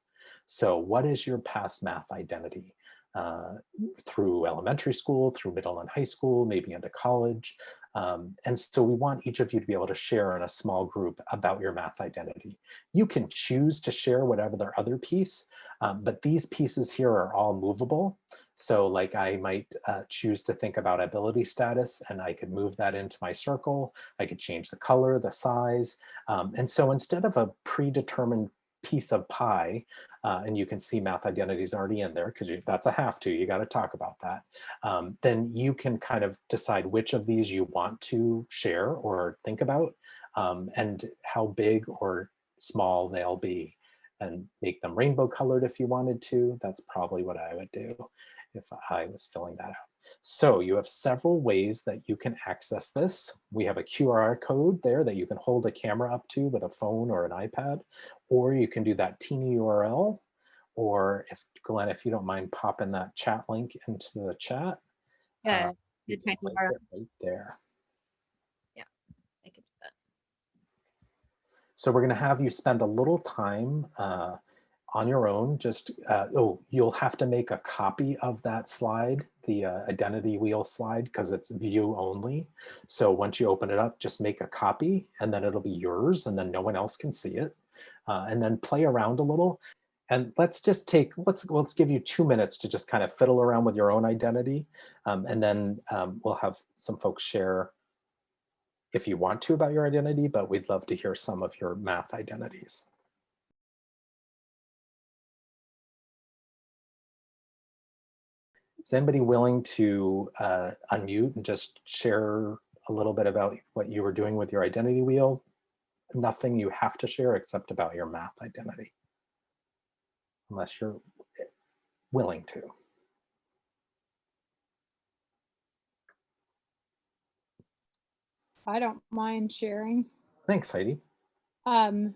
So what is your past math identity? Through elementary school, through middle and high school, maybe into college. And so we want each of you to be able to share in a small group about your math identity. You can choose to share whatever their other piece, but these pieces here are all movable. So like I might choose to think about ability status, and I could move that into my circle. I could change the color, the size. And so instead of a predetermined piece of pie, and you can see math identities already in there because that's a have to, you got to talk about that. Then you can kind of decide which of these you want to share or think about, and how big or small they'll be, and make them rainbow colored if you wanted to. That's probably what I would do if I was filling that out. So you have several ways that you can access this. We have a QR code there that you can hold a camera up to with a phone or an iPad, or you can do that teeny URL, or if Glenn, if you don't mind popping that chat link into the chat.
Yeah,
you
the
can
tiny
link
URL.
it right there.
I can do that.
So we're going to have you spend a little time on your own. Just, you'll have to make a copy of that slide, the identity wheel slide, because it's view only. So once you open it up, just make a copy and then it'll be yours and then no one else can see it. And then play around a little. And let's give you 2 minutes to just kind of fiddle around with your own identity. And then we'll have some folks share if you want to about your identity, but we'd love to hear some of your math identities. Is anybody willing to unmute and just share a little bit about what you were doing with your identity wheel? Nothing you have to share except about your math identity, unless you're willing to.
I don't mind sharing.
Thanks, Heidi.
I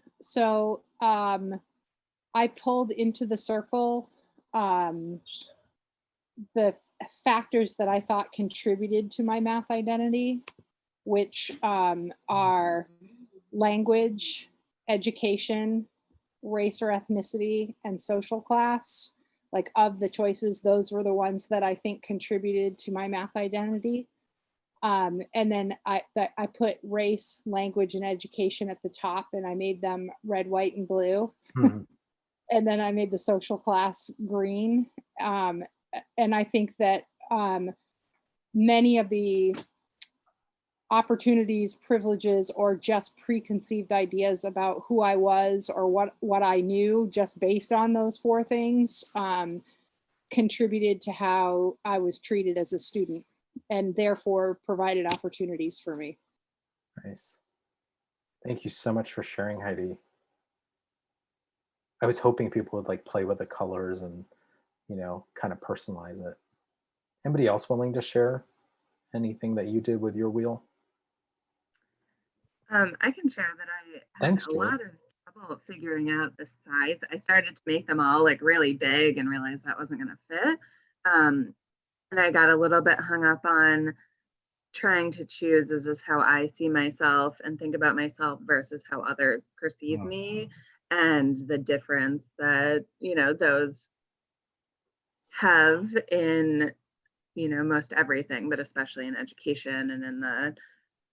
pulled into the circle the factors that I thought contributed to my math identity, which are language, education, race or ethnicity, and social class. Like, of the choices, those were the ones that I think contributed to my math identity. And then I put race, language, and education at the top, and I made them red, white, and blue.
Mm-hmm.
And then I made the social class green. And I think that many of the opportunities, privileges, or just preconceived ideas about who I was or what I knew just based on those 4 things contributed to how I was treated as a student, and therefore provided opportunities for me.
Nice. Thank you so much for sharing, Heidi. I was hoping people would like play with the colors and, you know, kind of personalize it. Anybody else willing to share anything that you did with your wheel?
I can share that I had
Thanks,
a lot of trouble figuring out the size. I started to make them all like really big and realized that wasn't going to fit. And I got a little bit hung up on trying to choose, is this how I see myself and think about myself versus how others perceive me, and the difference that, you know, those have in, you know, most everything, but especially in education and in the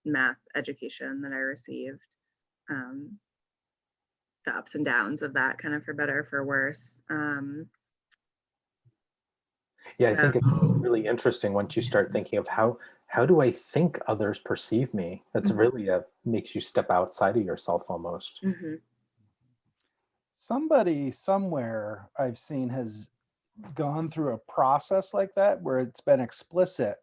math education that I received. The ups and downs of that, kind of for better or for worse.
Yeah, I think it's really interesting once you start thinking of how do I think others perceive me? That's really makes you step outside of yourself almost.
Mm-hmm.
Somebody somewhere I've seen has gone through a process like that where it's been explicit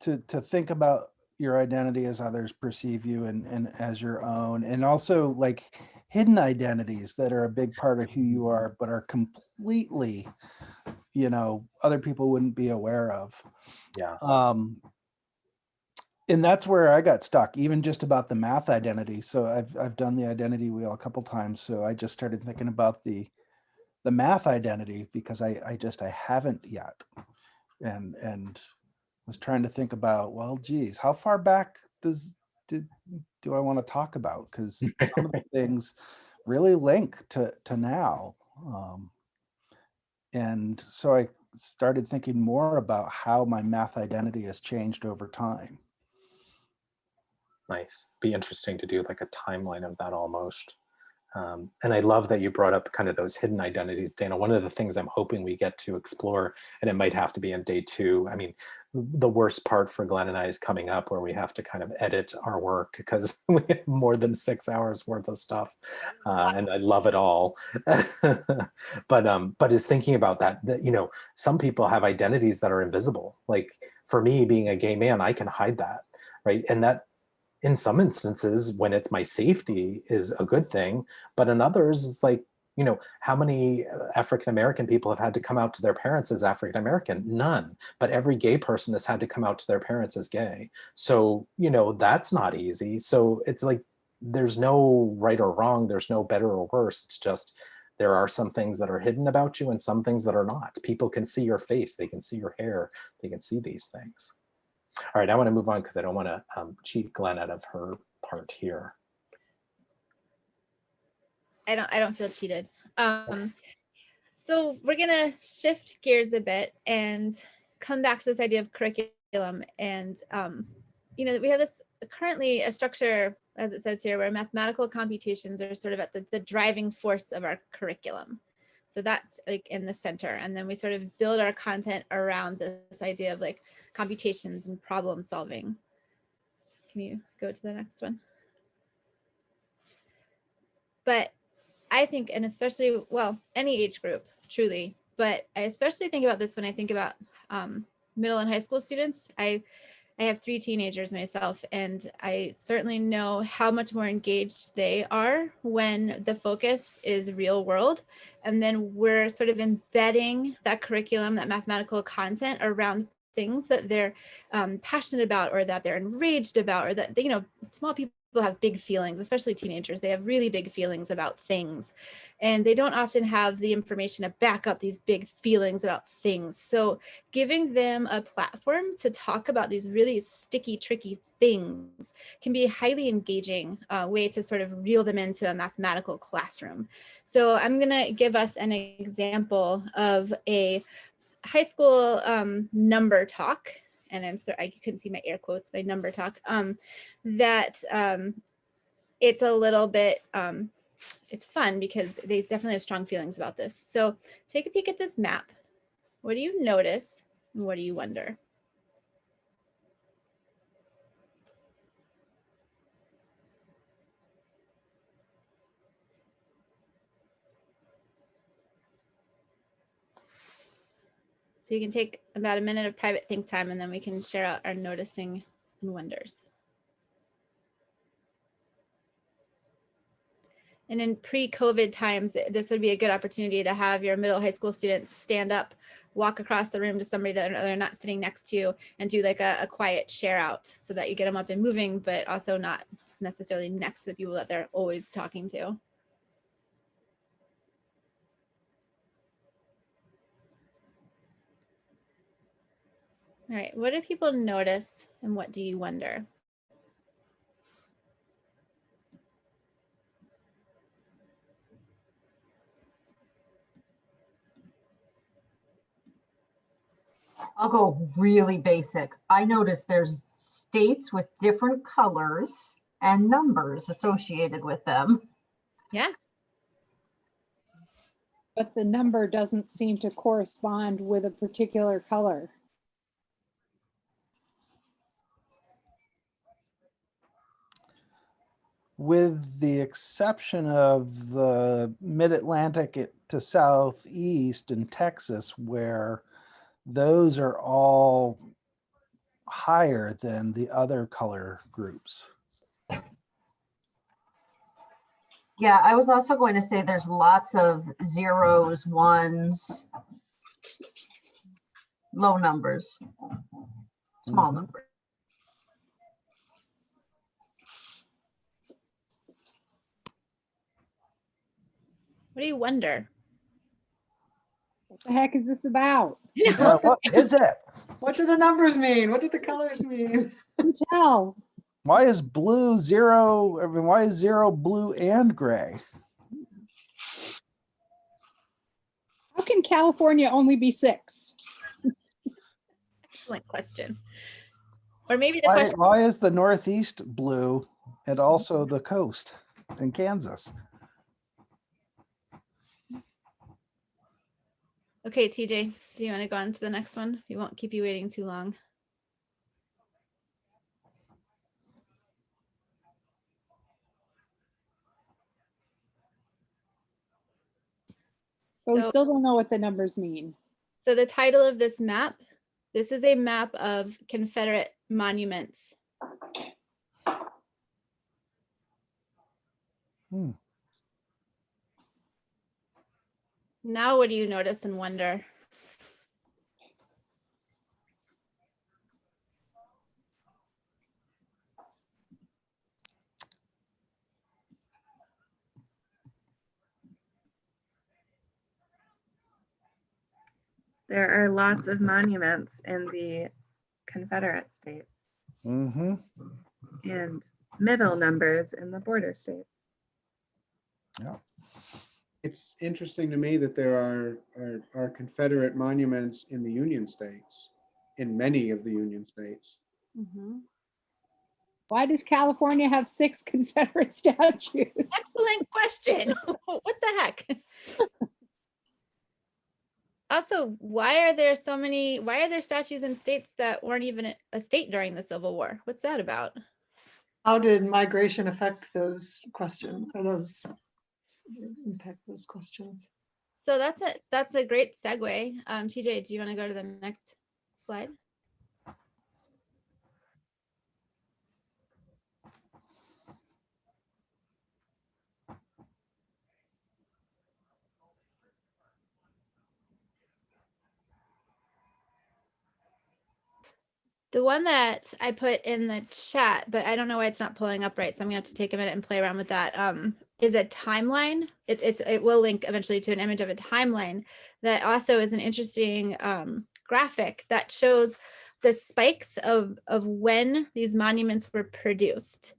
to think about your identity as others perceive you and as your own, and also like hidden identities that are a big part of who you are but are completely, you know, other people wouldn't be aware of.
Yeah.
And that's where I got stuck, even just about the math identity. So I've done the identity wheel a couple times. So I just started thinking about the math identity because I haven't yet, and was trying to think about, well, geez, how far back do I want to talk about? Because some of the things really link to now. And so I started thinking more about how my math identity has changed over time.
Nice. Be interesting to do like a timeline of that almost. And I love that you brought up kind of those hidden identities, Dana. One of the things I'm hoping we get to explore, and it might have to be in day 2. I mean, the worst part for Glenn and I is coming up, where we have to kind of edit our work because we have more than 6 hours worth of stuff. And I love it all. But is thinking about that, you know, some people have identities that are invisible. Like for me, being a gay man, I can hide that, right? And that, in some instances, when it's my safety, is a good thing, but in others, it's like, you know, how many African-American people have had to come out to their parents as African-American? None. But every gay person has had to come out to their parents as gay. So, you know, that's not easy. So it's like, there's no right or wrong. There's no better or worse. It's just, there are some things that are hidden about you and some things that are not. People can see your face. They can see your hair. They can see these things. All right, I want to move on because I don't want to cheat Glenn out of her part here.
I don't feel cheated. So we're gonna shift gears a bit and come back to this idea of curriculum. And you know, we have this currently a structure, as it says here, where mathematical computations are sort of at the driving force of our curriculum. So that's like in the center. And then we sort of build our content around this idea of like computations and problem solving. Can you go to the next one? But I think, and especially, well, any age group, truly, but I especially think about this when I think about middle and high school students. I have 3 teenagers myself, and I certainly know how much more engaged they are when the focus is real world. And then we're sort of embedding that curriculum, that mathematical content around things that they're passionate about, or that they're enraged about, or that, you know, small people have big feelings, especially teenagers. They have really big feelings about things, and they don't often have the information to back up these big feelings about things. So giving them a platform to talk about these really sticky, tricky things can be a highly engaging way to sort of reel them into a mathematical classroom. So I'm going to give us an example of a high school number talk. And I'm sorry, I couldn't see my air quotes, my number talk, that it's a little bit, it's fun because they definitely have strong feelings about this. So take a peek at this map. What do you notice and what do you wonder? So you can take about a minute of private think time, and then we can share out our noticing and wonders. And in pre-COVID times, this would be a good opportunity to have your middle high school students stand up, walk across the room to somebody that they're not sitting next to, and do like a quiet share out, so that you get them up and moving, but also not necessarily next to the people that they're always talking to. All right, what do people notice and what do you wonder?
I'll go really basic. I noticed there's states with different colors and numbers associated with them.
Yeah.
But the number doesn't seem to correspond with a particular color.
With the exception of the mid-Atlantic to southeast in Texas, where those are all higher than the other color groups.
Yeah, I was also going to say there's lots of zeros, ones, low numbers, small numbers.
What do you wonder?
What the heck is this about?
What is it?
What do the numbers mean? What do the colors mean?
Tell.
Why is blue zero? I mean, why is zero blue and gray?
How can California only be 6?
Excellent question. Or maybe the question.
Why is the Northeast blue and also the coast in Kansas?
Okay, TJ, do you want to go on to the next one? We won't keep you waiting too long.
But we
So,
still don't know what the numbers mean.
so the title of this map, this is a map of Confederate monuments.
Hmm.
Now, what do you notice and wonder?
There are lots of monuments in the Confederate states
Mm-hmm.
and middle numbers in the border states.
Yeah.
It's interesting to me that there are Confederate monuments in the Union states, in many of the Union states.
Mm-hmm.
Why does California have 6 Confederate statues?
Excellent question. What the heck? Also, why are there statues in states that weren't even a state during the Civil War? What's that about?
How did migration affect those questions, or those impact those questions?
So that's a great segue. TJ, do you want to go to the next slide? The one that I put in the chat, but I don't know why it's not pulling up right, so I'm gonna have to take a minute and play around with that. Is a timeline. It will link eventually to an image of a timeline that also is an interesting graphic that shows the spikes of when these monuments were produced.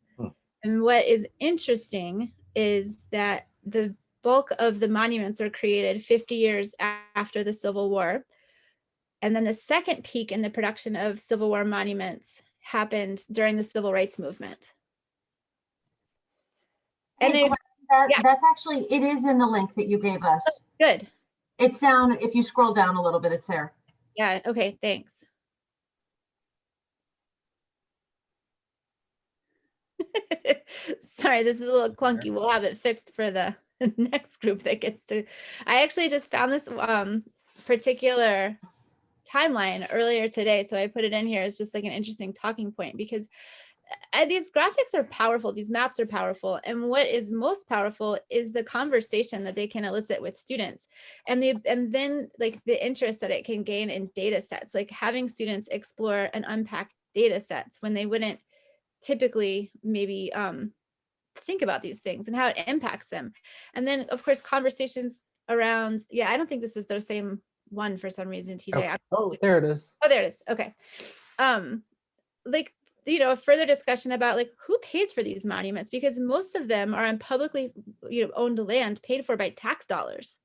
And what is interesting is that the bulk of the monuments were created 50 years after the Civil War. And then the second peak in the production of Civil War monuments happened during the Civil Rights Movement. And
Hey,
yeah.
that's actually, it is in the link that you gave us.
Good.
It's down, if you scroll down a little bit, it's there.
Yeah, okay, thanks. Sorry, this is a little clunky. We'll have it fixed for the next group that gets to. I actually just found this particular timeline earlier today, so I put it in here as just like an interesting talking point, because these graphics are powerful, these maps are powerful, and what is most powerful is the conversation that they can elicit with students, and then like the interest that it can gain in data sets, like having students explore and unpack data sets when they wouldn't typically maybe think about these things and how it impacts them. And then of course conversations around, yeah, I don't think this is the same one for some reason, TJ.
Oh, there it is.
Oh, there it is. Okay. Like, you know, a further discussion about like who pays for these monuments, because most of them are on publicly, you know, owned land paid for by tax dollars.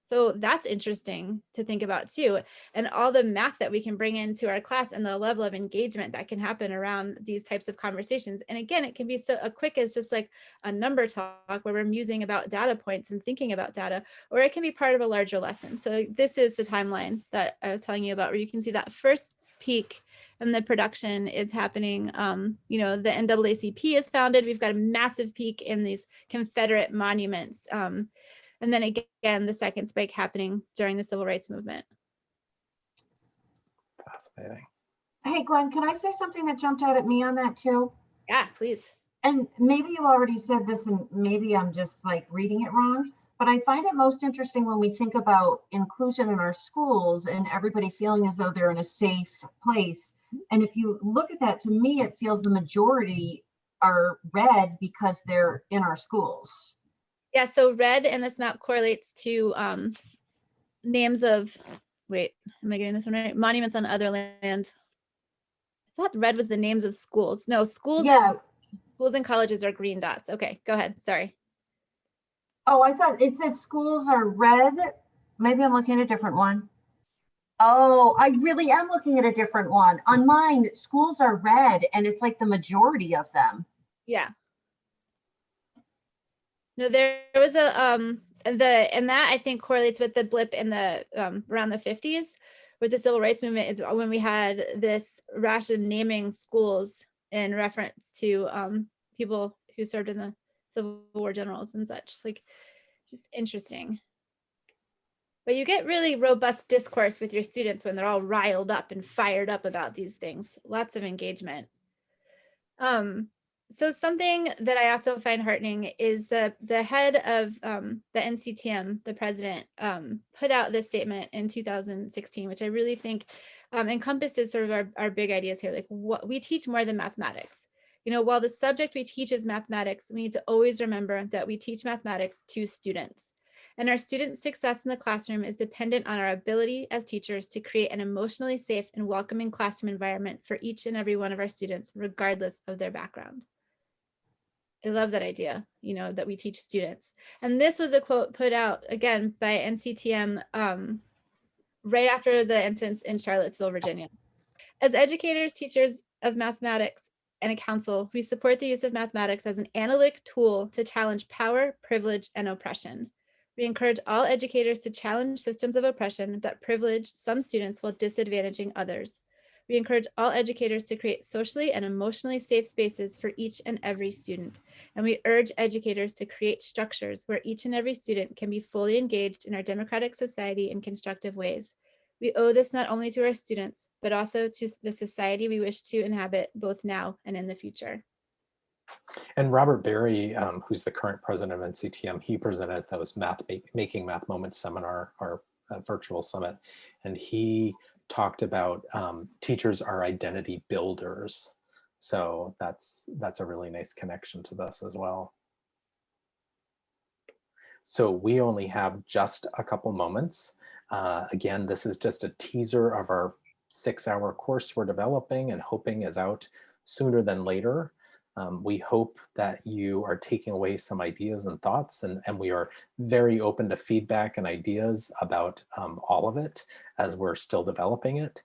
So that's interesting to think about too. And all the math that we can bring into our class and the level of engagement that can happen around these types of conversations. And again, it can be so quick as just like a number talk where we're musing about data points and thinking about data, or it can be part of a larger lesson. So this is the timeline that I was telling you about, where you can see that first peak and the production is happening. You know, the NAACP is founded. We've got a massive peak in these Confederate monuments. And then again, the second spike happening during the Civil Rights Movement.
Fascinating.
Hey, Glenn, can I say something that jumped out at me on that too?
Yeah, please.
And maybe you already said this, and maybe I'm just like reading it wrong, but I find it most interesting when we think about inclusion in our schools and everybody feeling as though they're in a safe place. And if you look at that, to me, it feels the majority are red because they're in our schools.
Yeah, so red in this map correlates to names of, wait, am I getting this one right? Monuments on other land. I thought red was the names of schools. No, schools,
Yeah.
Schools and colleges are green dots. Okay, go ahead, sorry.
Oh, I thought it says schools are red. Maybe I'm looking at a different one. Oh, I really am looking at a different one. On mine, schools are red, and it's like the majority of them.
Yeah. No, there was and that I think correlates with the blip in the around the 50s with the civil rights movement, is when we had this rash of naming schools in reference to people who served in the Civil War, generals and such. Like, just interesting. But you get really robust discourse with your students when they're all riled up and fired up about these things. Lots of engagement. So something that I also find heartening is the head of the NCTM, the president, put out this statement in 2016, which I really think encompasses sort of our big ideas here. Like, what we teach more than mathematics. You know, while the subject we teach is mathematics, we need to always remember that we teach mathematics to students. And our students' success in the classroom is dependent on our ability as teachers to create an emotionally safe and welcoming classroom environment for each and every one of our students, regardless of their background. I love that idea, you know, that we teach students. And this was a quote put out again by NCTM right after the incidents in Charlottesville, Virginia. As educators, teachers of mathematics, and a council, we support the use of mathematics as an analytic tool to challenge power, privilege, and oppression. We encourage all educators to challenge systems of oppression that privilege some students while disadvantaging others. We encourage all educators to create socially and emotionally safe spaces for each and every student. And we urge educators to create structures where each and every student can be fully engaged in our democratic society in constructive ways. We owe this not only to our students, but also to the society we wish to inhabit both now and in the future.
And Robert Berry, who's the current president of NCTM, he presented those Making Math Moments seminar, our virtual summit, and he talked about teachers are identity builders. So that's a really nice connection to this as well. So we only have just a couple moments. Again, this is just a teaser of our 6-hour course we're developing and hoping is out sooner than later. We hope that you are taking away some ideas and thoughts, and we are very open to feedback and ideas about all of it as we're still developing it.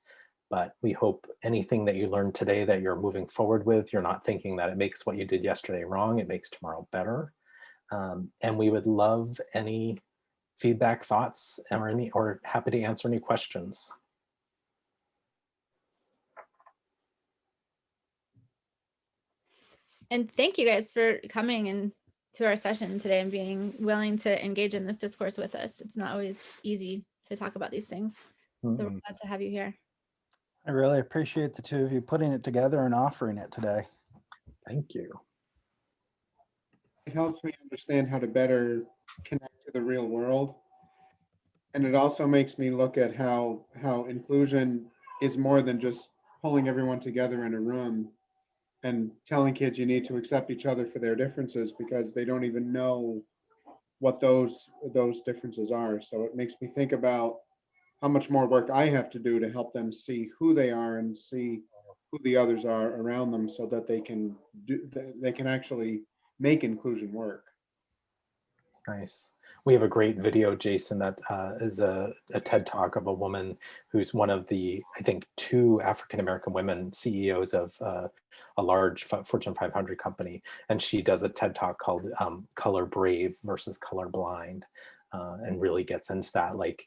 But we hope anything that you learned today that you're moving forward with, you're not thinking that it makes what you did yesterday wrong, it makes tomorrow better. And we would love any feedback, thoughts, or happy to answer any questions.
And thank you guys for coming and to our session today and being willing to engage in this discourse with us. It's not always easy to talk about these things. So we're glad to have you here.
I really appreciate the two of you putting it together and offering it today.
Thank you.
It helps me understand how to better connect to the real world. And it also makes me look at how inclusion is more than just pulling everyone together in a room and telling kids you need to accept each other for their differences, because they don't even know what those differences are. So it makes me think about how much more work I have to do to help them see who they are and see who the others are around them, so that they can actually make inclusion work.
Nice. We have a great video, Jason, that is a TED Talk of a woman who's one of the, I think, 2 African-American women CEOs of a large Fortune 500 company. And she does a TED Talk called Color Brave versus Color Blind, and really gets into that. Like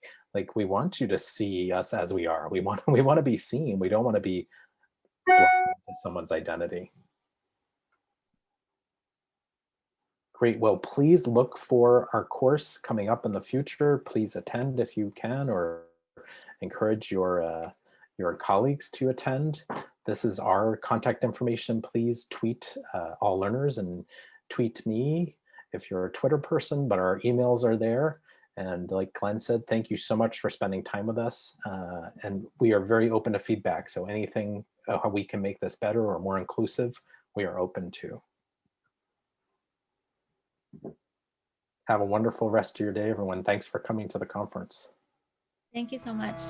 we want you to see us as we are. We want to be seen. We don't want to be blind to someone's identity. Great. Well, please look for our course coming up in the future. Please attend if you can, or encourage your colleagues to attend. This is our contact information. Please tweet all learners and tweet me if you're a Twitter person, but our emails are there. And like Glenn said, thank you so much for spending time with us. And we are very open to feedback. So anything how we can make this better or more inclusive, we are open to. Have a wonderful rest of your day, everyone. Thanks for coming to the conference.
Thank you so much.